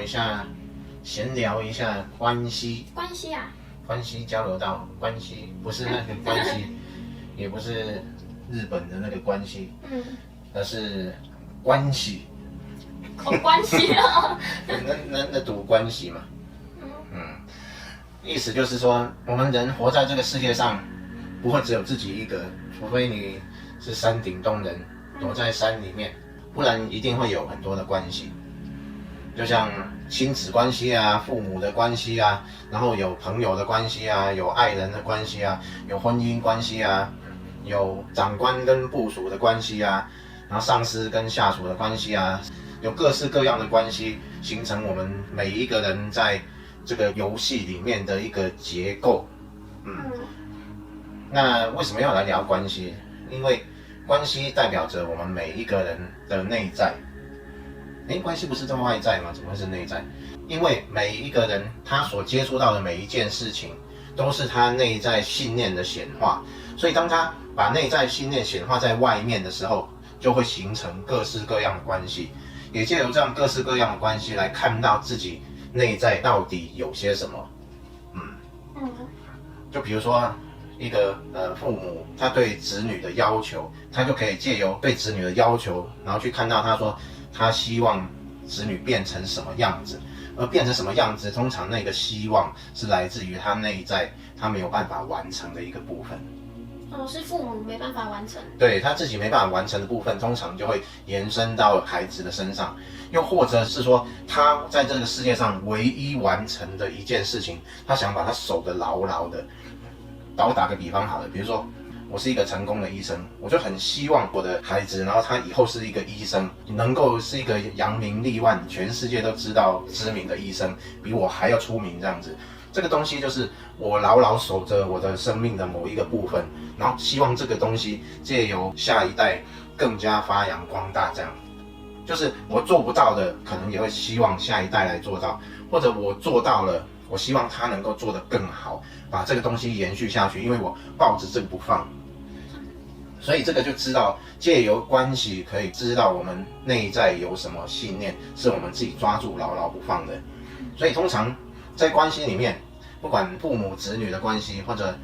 一下，闲聊一下关系。关系啊？关系交流到关系，不是那个关系，也不是日本的那个关系，而是关系。关系啊？那读关系嘛。意思就是说，我们人活在这个世界上，不会只有自己一个，除非你是山顶洞人，躲在山里面，不然一定会有很多的关系。就像亲子关系啊，父母的关系啊，然后有朋友的关系啊，有爱人的关系啊，有婚姻关系啊，有长官跟部属的关系啊，然后上司跟下属的关系啊，有各式各样的关系，形成我们每一个人在这个游戏里面的一个结构。那为什么要来聊关系？因为关系代表着我们每一个人的内在。关系不是在外在吗？怎么会是内在？因为每一个人他所接触到的每一件事情，都是他内在信念的显化。所以当他把内在信念显化在外面的时候，就会形成各式各样的关系。也借由这样各式各样的关系来看到自己内在到底有些什么。就比如说一个父母他对子女的要求，他就可以借由对子女的要求，然后去看到他说他希望子女变成什么样子，而变成什么样子，通常那个希望是来自于他内在他没有办法完成的一个部分。是父母没办法完成，对，他自己没办法完成的部分，通常就会延伸到孩子的身上，又或者是说他在这个世界上唯一完成的一件事情，他想把它守得牢牢的。我打个比方好了，比如说我是一个成功的医生，我就很希望我的孩子，然后他以后是一个医生，能够是一个扬名立万，全世界都知道知名的医生，比我还要出名这样子。这个东西就是我牢牢守着我的生命的某一个部分，然后希望这个东西借由下一代更加发扬光大，这样。就是我做不到的，可能也会希望下一代来做到，或者我做到了，我希望他能够做得更好，把这个东西延续下去，因为我抱着这个不放。所以这个就知道，借由关系可以知道我们内在有什么信念，是我们自己抓住牢牢不放的。所以通常在关系里面，不管父母子女的关系，或者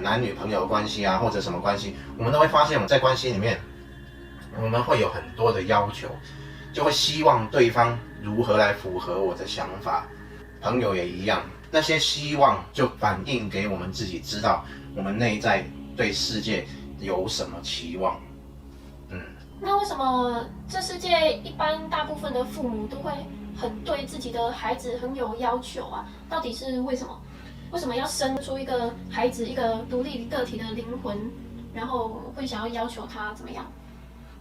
男女朋友的关系啊，或者什么关系，我们都会发现，我们在关系里面，我们会有很多的要求，就会希望对方如何来符合我的想法。朋友也一样，那些希望就反映给我们自己知道，我们内在对世界有什么期望。那为什么这世界一般大部分的父母都会很对自己的孩子很有要求啊？到底是为什么？为什么要生出一个孩子，一个独立个体的灵魂，然后会想要求他怎么样？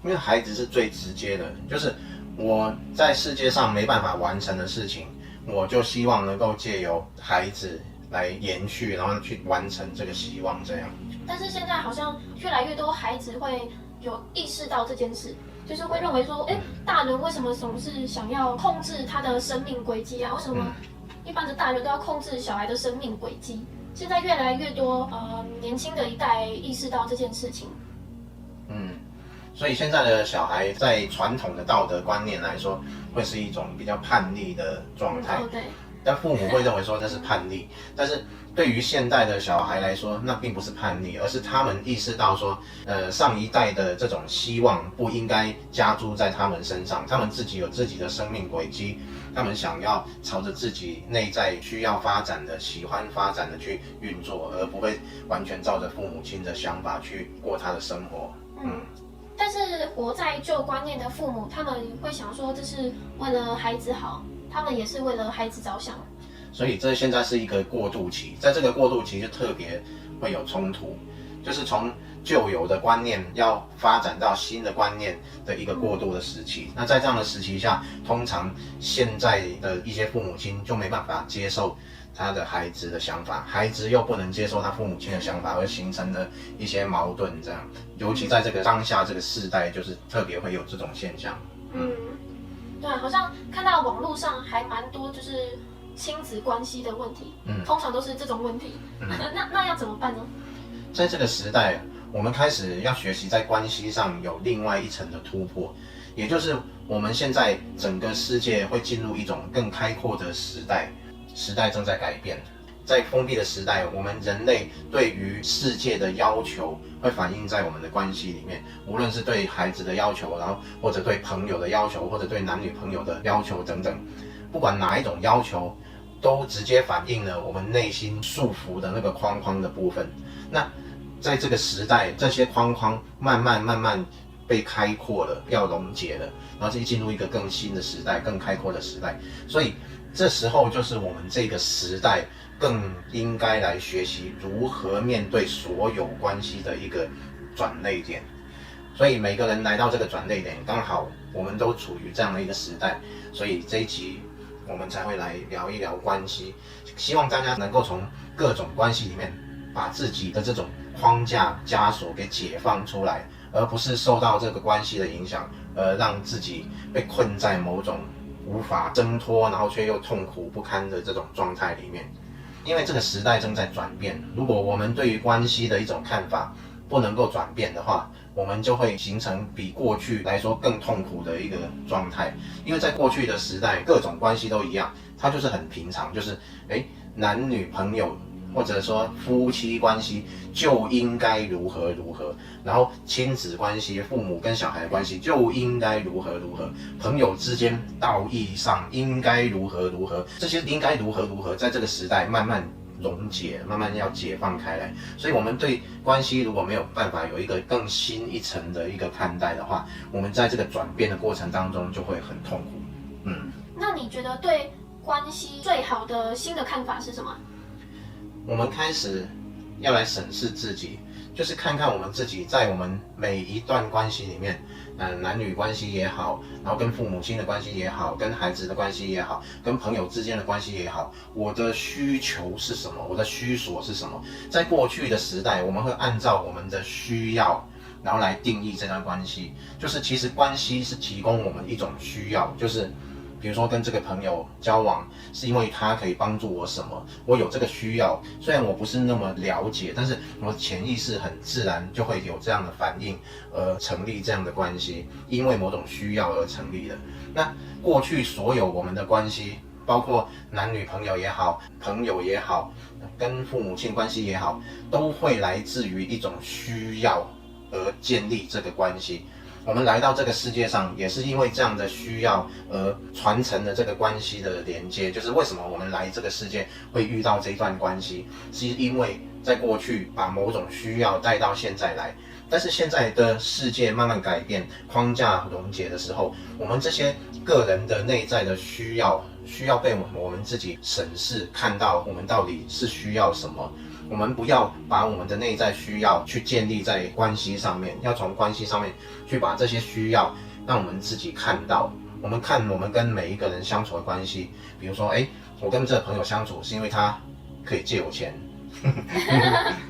因为孩子是最直接的，就是我在世界上没办法完成的事情，我就希望能够借由孩子来延续，然后去完成这个希望，这样。但是现在好像越来越多孩子会有意识到这件事，就是会认为说，大人为什么总是想要控制他的生命轨迹啊？为什么一般的大人都要控制小孩的生命轨迹？现在越来越多年轻的一代意识到这件事情。所以现在的小孩在传统的道德观念来说，会是一种比较叛逆的状态。对。但父母会认为说这是叛逆，但是对于现代的小孩来说，那并不是叛逆，而是他们意识到说，上一代的这种希望不应该加诸在他们身上，他们自己有自己的生命轨迹，他们想要朝着自己内在需要发展的、喜欢发展的去运作，而不会完全照着父母亲的想法去过他的生活。但是活在旧观念的父母，他们会想说这是为了孩子好，他们也是为了孩子着想。所以这现在是一个过渡期，在这个过渡期就特别会有冲突，就是从旧有的观念要发展到新的观念的一个过渡的时期。那在这样的时期下，通常现在的一些父母亲就没办法接受他的孩子的想法，孩子又不能接受他父母亲的想法，而形成了一些矛盾。这样，尤其在这个当下这个世代，就是特别会有这种现象。对，好像看到网络上还蛮多就是亲子关系的问题，通常都是这种问题。那要怎么办呢？在这个时代，我们开始要学习在关系上有另外一层的突破，也就是我们现在整个世界会进入一种更开阔的时代，时代正在改变。在封闭的时代，我们人类对于世界的要求会反映在我们的关系里面，无论是对孩子的要求，然后或者对朋友的要求，或者对男女朋友的要求等等，不管哪一种要求，都直接反映了我们内心束缚的那个框框的部分。那在这个时代，这些框框慢慢被开阔了，要溶解了，然后就进入一个更新的时代，更开阔的时代。所以这时候就是我们这个时代更应该来学习如何面对所有关系的一个转捩点。所以每个人来到这个转捩点，刚好我们都处于这样的一个时代，所以这一集我们才会来聊一聊关系，希望大家能够从各种关系里面把自己的这种框架枷锁给解放出来，而不是受到这个关系的影响，让自己被困在某种无法挣脱，然后却又痛苦不堪的这种状态里面。因为这个时代正在转变，如果我们对于关系的一种看法不能够转变的话，我们就会形成比过去来说更痛苦的一个状态。因为在过去的时代，各种关系都一样，它就是很平常，就是男女朋友或者说夫妻关系就应该如何如何，然后亲子关系，父母跟小孩的关系就应该如何如何，朋友之间道义上应该如何如何，这些应该如何如何，在这个时代慢慢溶解，慢慢要解放开来。所以我们对关系如果没有办法有一个更新一层的一个看待的话，我们在这个转变的过程当中就会很痛苦。那你觉得对关系最好的新的看法是什么？我们开始要来审视自己，就是看看我们自己在我们每一段关系里面，男女关系也好，然后跟父母亲的关系也好，跟孩子的关系也好，跟朋友之间的关系也好，我的需求是什么，我的需索是什么。在过去的时代，我们会按照我们的需要，然后来定义这段关系。就是其实关系是提供我们一种需要，就是比如说跟这个朋友交往，是因为他可以帮助我什么，我有这个需要，虽然我不是那么了解，但是我的潜意识很自然就会有这样的反应，成立这样的关系，因为某种需要而成立的。那过去所有我们的关系，包括男女朋友也好，朋友也好，跟父母亲关系也好，都会来自于一种需要而建立这个关系。我们来到这个世界上，也是因为这样的需要而传承了这个关系的连接。就是为什么我们来这个世界会遇到这一段关系，是因为在过去把某种需要带到现在来。但是现在的世界慢慢改变，框架溶解的时候，我们这些个人的内在的需要被我们自己审视，看到我们到底是需要什么。我们不要把我们的内在需要去建立在关系上面，要从关系上面去把这些需要让我们自己看到。我们看我们跟每一个人相处的关系，比如说我跟这个朋友相处是因为他可以借我钱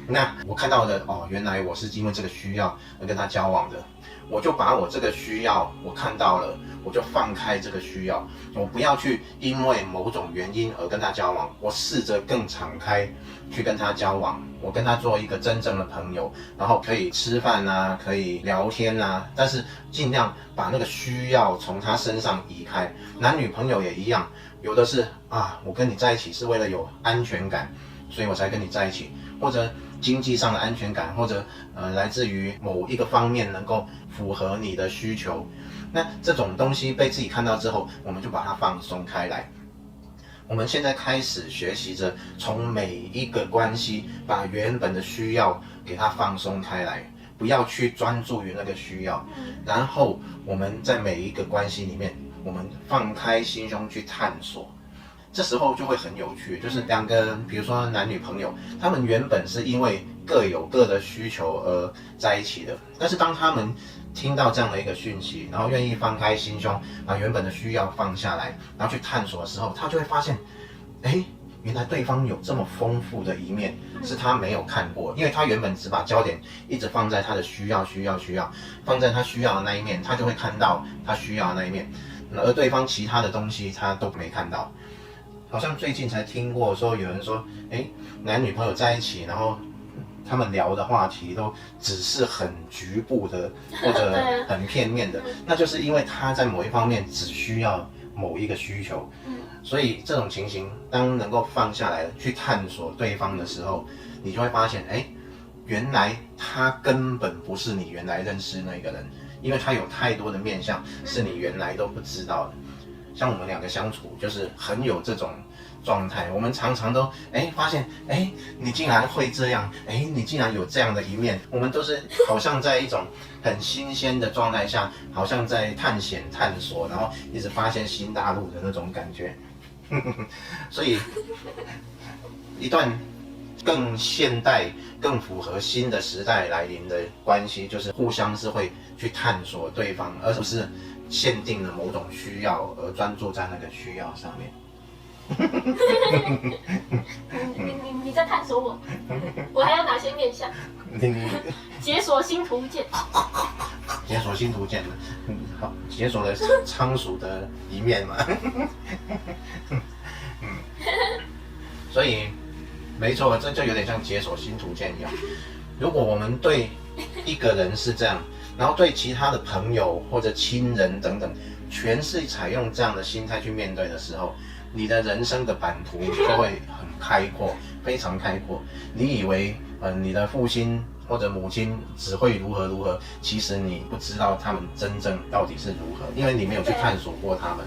那我看到的原来我是因为这个需要而跟他交往的，我就把我这个需要我看到了，我就放开这个需要，我不要去因为某种原因而跟他交往，我试着更敞开去跟他交往，我跟他做一个真正的朋友，然后可以吃饭啊，可以聊天啊，但是尽量把那个需要从他身上移开。男女朋友也一样，有的是我跟你在一起是为了有安全感，所以我才跟你在一起，或者经济上的安全感，或者来自于某一个方面能够符合你的需求。那这种东西被自己看到之后，我们就把它放松开来。我们现在开始学习着从每一个关系把原本的需要给它放松开来，不要去专注于那个需要，然后我们在每一个关系里面，我们放开心胸去探索。这时候就会很有趣，就是两个人，比如说男女朋友，他们原本是因为各有各的需求而在一起的，但是当他们听到这样的一个讯息，然后愿意放开心胸，把原本的需要放下来，然后去探索的时候，他就会发现，原来对方有这么丰富的一面，是他没有看过，因为他原本只把焦点一直放在他的需要，放在他需要的那一面，他就会看到他需要的那一面，而对方其他的东西他都没看到。好像最近才听过说有人说，男女朋友在一起，然后他们聊的话题都只是很局部的或者很片面的，那就是因为他在某一方面只需要某一个需求，所以这种情形，当能够放下来去探索对方的时候，你就会发现，哎，原来他根本不是你原来认识那个人，因为他有太多的面向是你原来都不知道的。像我们两个相处，就是很有这种状态，我们常常都发现你竟然会这样，你竟然有这样的一面，我们都是好像在一种很新鲜的状态下，好像在探险探索，然后一直发现新大陆的那种感觉。所以一段更现代、更符合新的时代来临的关系，就是互相是会去探索对方，而不是限定了某种需要而专注在那个需要上面。你在探索我，我还有哪些面向？解锁新图鉴，解锁新图鉴的，好，解锁了仓鼠的一面嘛。所以没错，这就有点像解锁新图鉴一样。如果我们对一个人是这样，然后对其他的朋友或者亲人等等，全是采用这样的心态去面对的时候，你的人生的版图就会很开阔，非常开阔。你以为你的父亲或者母亲只会如何如何，其实你不知道他们真正到底是如何，因为你没有去探索过他们。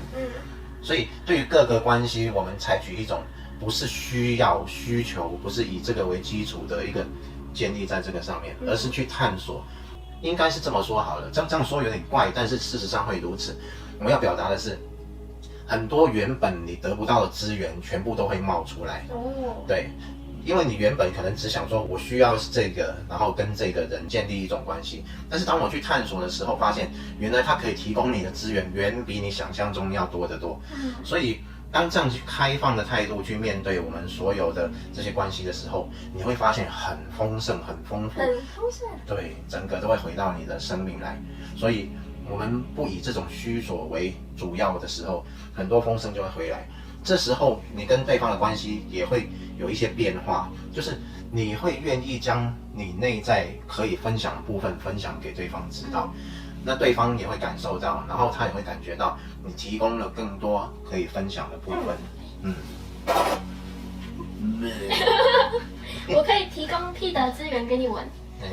所以对于各个关系，我们采取一种不是需要、需求，不是以这个为基础的一个建立在这个上面，而是去探索。应该是这么说好了，这样说有点怪，但是事实上会如此。我们要表达的是，很多原本你得不到的资源，全部都会冒出来。对，因为你原本可能只想说，我需要这个，然后跟这个人建立一种关系。但是当我去探索的时候，发现原来他可以提供你的资源，远比你想象中要多得多。所以当这样去开放的态度去面对我们所有的这些关系的时候，你会发现很丰盛、很丰富，很丰盛。对，整个都会回到你的生命来。所以我们不以这种需索为主要的时候，很多丰盛就会回来。这时候你跟对方的关系也会有一些变化，就是你会愿意将你内在可以分享的部分分享给对方知道，那对方也会感受到，然后他也会感觉到你提供了更多可以分享的部分。我可以提供屁的资源给你闻。屁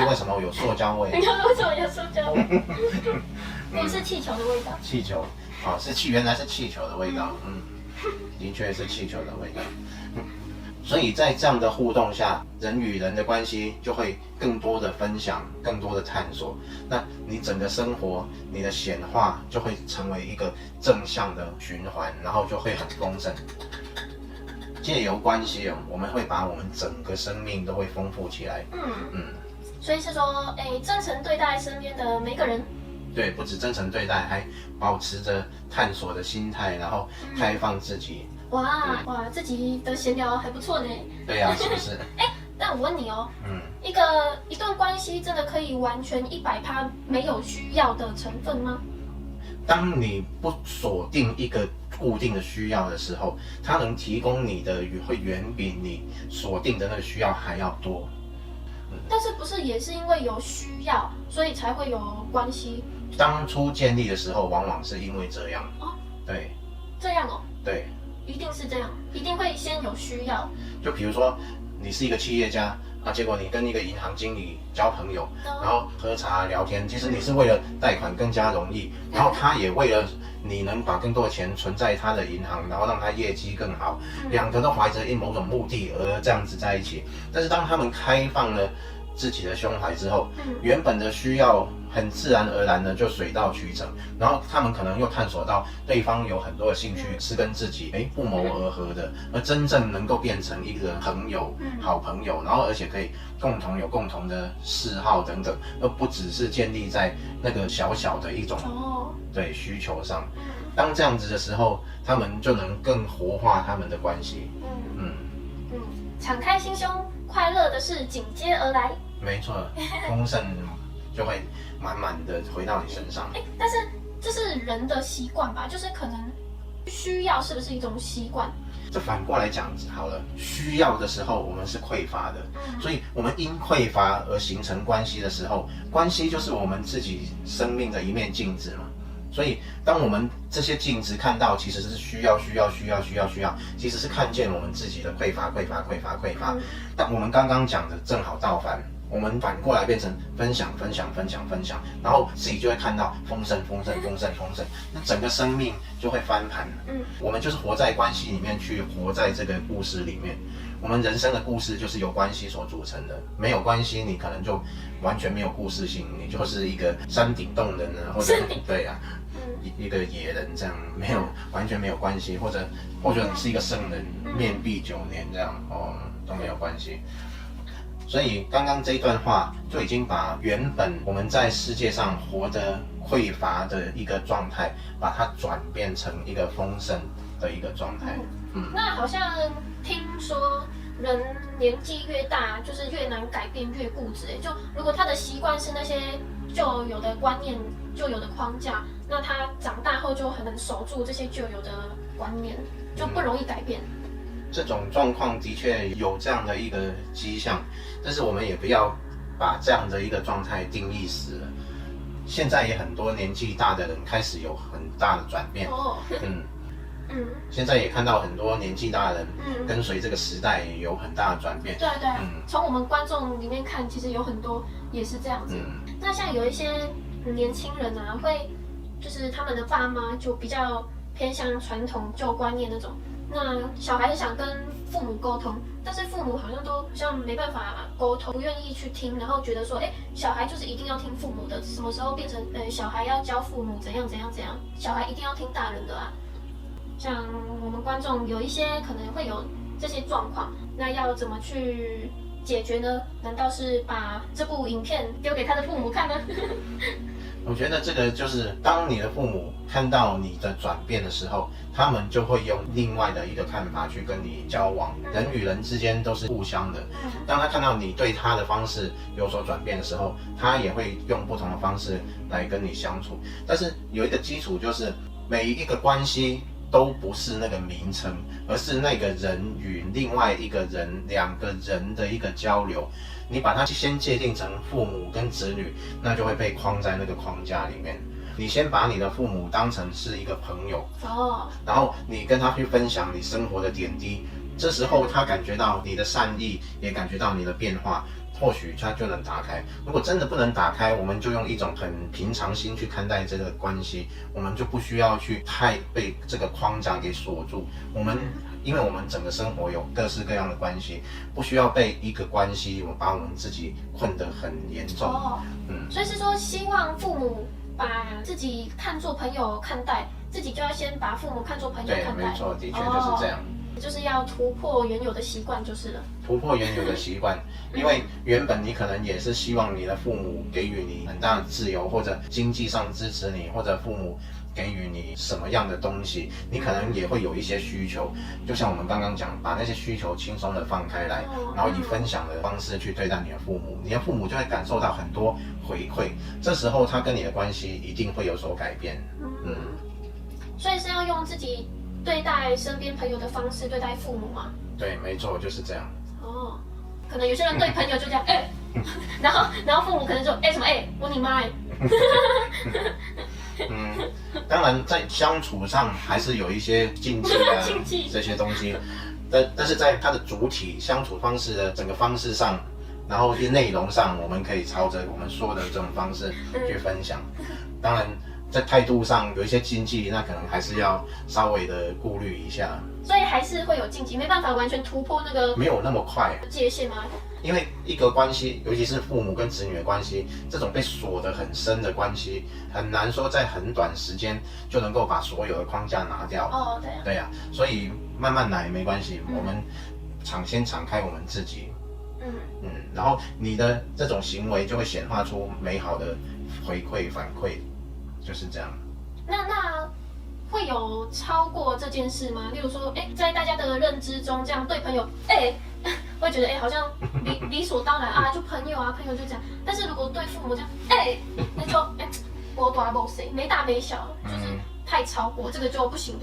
为什么有塑胶味？为什么有塑胶味？不是气球的味道。气球啊，原来是气球的味道。的确是气球的味道。所以在这样的互动下，人与人的关系就会更多的分享，更多的探索。那你整个生活，你的显化就会成为一个正向的循环，然后就会很丰盛。借由关系我们会把我们整个生命都会丰富起来。所以是说，真诚对待身边的每个人。对，不止真诚对待，还保持着探索的心态，然后开放自己。哇，自己的闲聊还不错呢。对呀，是不是？但我问你哦，一段关系真的可以完全100%没有需要的成分吗？当你不锁定一个固定的需要的时候，它能提供你的会远比你锁定的那个需要还要多。但是不是也是因为有需要，所以才会有关系？当初建立的时候，往往是因为这样。对。这样哦。对。一定是这样，一定会先有需要。就比如说，你是一个企业家，结果你跟一个银行经理交朋友，然后喝茶聊天，其实你是为了贷款更加容易，然后他也为了你能把更多的钱存在他的银行，然后让他业绩更好，两个都怀着某种目的而这样子在一起。但是当他们开放了自己的胸怀之后，原本的需要很自然而然的就水到渠成，然后他们可能又探索到对方有很多的兴趣是跟自己不谋而合的，而真正能够变成一个朋友、好朋友，然后而且可以有共同的嗜好等等，而不只是建立在那个小小的一种对需求上。当这样子的时候，他们就能更活化他们的关系。敞开心胸，快乐的事紧接而来。没错，丰盛就会满满的回到你身上。但是这是人的习惯吧？就是可能需要是不是一种习惯？这反过来讲好了，需要的时候我们是匮乏的，所以我们因匮乏而形成关系的时候，关系就是我们自己生命的一面镜子嘛。所以当我们这些镜子看到其实是需要，其实是看见我们自己的匮乏。但我们刚刚讲的正好倒反，我们反过来变成分享，然后自己就会看到丰盛，那整个生命就会翻盘。我们就是活在关系里面去活在这个故事里面。我们人生的故事就是由关系所组成的，没有关系，你可能就完全没有故事性，你就是一个山顶洞人啊，或者对啊，一个野人这样，完全没有关系，或者你是一个圣人，面壁9年这样都没有关系。所以刚刚这一段话就已经把原本我们在世界上活得匮乏的一个状态，把它转变成一个丰盛的一个状态。那好像听说人年纪越大，就是越难改变，越固执。就如果他的习惯是那些旧有的观念、旧有的框架，那他长大后就很难守住这些旧有的观念，就不容易改变。这种状况的确有这样的一个迹象，但是我们也不要把这样的一个状态定义死了。现在也很多年纪大的人开始有很大的转变。现在也看到很多年纪大的人跟随这个时代有很大的转变。对，从我们观众里面看，其实有很多也是这样子。那像有一些年轻人啊，会就是他们的爸妈就比较偏向传统旧观念那种。那小孩想跟父母沟通，但是父母好像没办法沟通，不愿意去听，然后觉得说，小孩就是一定要听父母的，什么时候变成小孩要教父母怎样，小孩一定要听大人的啊。像我们观众有一些可能会有这些状况，那要怎么去解决呢？难道是把这部影片丢给他的父母看呢？我觉得这个就是当你的父母看到你的转变的时候，他们就会用另外的一个看法去跟你交往。人与人之间都是互相的，当他看到你对他的方式有所转变的时候，他也会用不同的方式来跟你相处。但是有一个基础，就是每一个关系都不是那个名称，而是那个人与另外一个人两个人的一个交流。你把它先界定成父母跟子女，那就会被框在那个框架里面。你先把你的父母当成是一个朋友，然后你跟他去分享你生活的点滴，这时候他感觉到你的善意，也感觉到你的变化，或许他就能打开。如果真的不能打开，我们就用一种很平常心去看待这个关系，我们就不需要去太被这个框架给锁住。因为我们整个生活有各式各样的关系，不需要被一个关系把我们自己困得很严重。所以是说希望父母把自己看作朋友看待，自己就要先把父母看作朋友看待。对，没错，的确就是这样。就是要突破原有的习惯就是了。突破原有的习惯，因为原本你可能也是希望你的父母给予你很大的自由，或者经济上支持你，或者父母给予你什么样的东西，你可能也会有一些需求。就像我们刚刚讲，把那些需求轻松的放开来，然后以分享的方式去对待你的父母，你的父母就会感受到很多回馈，这时候他跟你的关系一定会有所改变。所以是要用自己对待身边朋友的方式对待父母吗？对，没错，就是这样。可能有些人对朋友就这样，然后父母可能就什么我你妈当然在相处上还是有一些禁忌啊，这些东西，但是在它的主体相处方式的整个方式上，然后内容上，我们可以朝着我们说的这种方式去分享。当然在态度上有一些禁忌，那可能还是要稍微的顾虑一下。所以还是会有禁忌，没办法完全突破那个没有那么快界限吗？因为一个关系，尤其是父母跟子女的关系，这种被锁得很深的关系，很难说在很短时间就能够把所有的框架拿掉。对啊，所以慢慢来没关系，我们先敞开我们自己，然后你的这种行为就会显化出美好的回馈反馈，就是这样。那会有超过这件事吗？例如说，在大家的认知中，这样对朋友，会觉得好像理所当然啊，就朋友啊，朋友就这样。但是如果对父母这样，那就没大没小，就是太超过，这个就不行。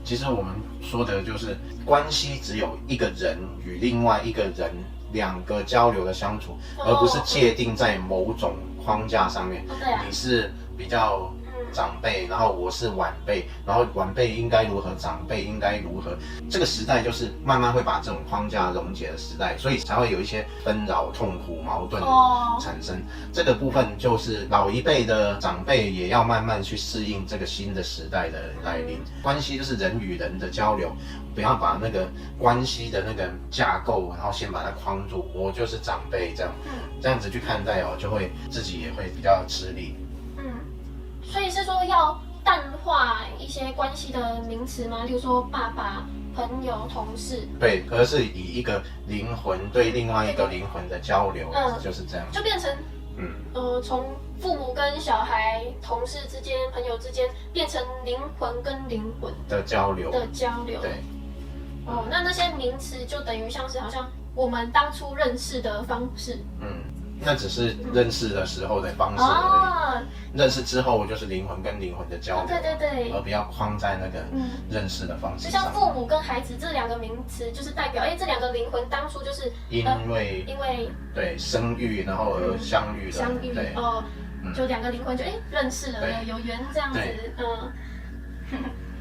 其实我们说的就是关系只有一个人与另外一个人两个交流的相处，而不是界定在某种框架上面。对啊，你是比较长辈，然后我是晚辈，然后晚辈应该如何，长辈应该如何。这个时代就是慢慢会把这种框架溶解的时代，所以才会有一些纷扰、痛苦、矛盾产生。这个部分就是老一辈的长辈也要慢慢去适应这个新的时代的来临。关系就是人与人的交流，不要把那个关系的那个架构，然后先把它框住。我就是长辈这样子去看待就会自己也会比较吃力。所以是说要淡化一些关系的名词吗？例如说爸爸、朋友、同事。对，而是以一个灵魂对另外一个灵魂的交流，就是这样，就变成从父母跟小孩、同事之间、朋友之间，变成灵魂跟灵魂的交流。对。那些名词就等于像是好像我们当初认识的方式。那只是认识的时候的方式而已。认识之后就是灵魂跟灵魂的交流。对。而不要框在那个认识的方式上。就像父母跟孩子这两个名词，就是代表这两个灵魂当初就是因为对生育然后而相遇的。对。就两个灵魂就认识了，有缘这样子。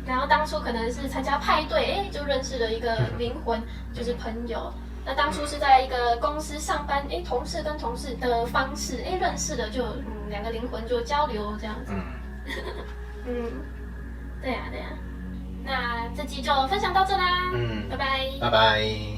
然后当初可能是参加派对，就认识了一个灵魂，就是朋友。那当初是在一个公司上班，同事跟同事的方式，认识了就两个灵魂就交流这样子。对啊。那这集就分享到这啦。拜拜。拜拜。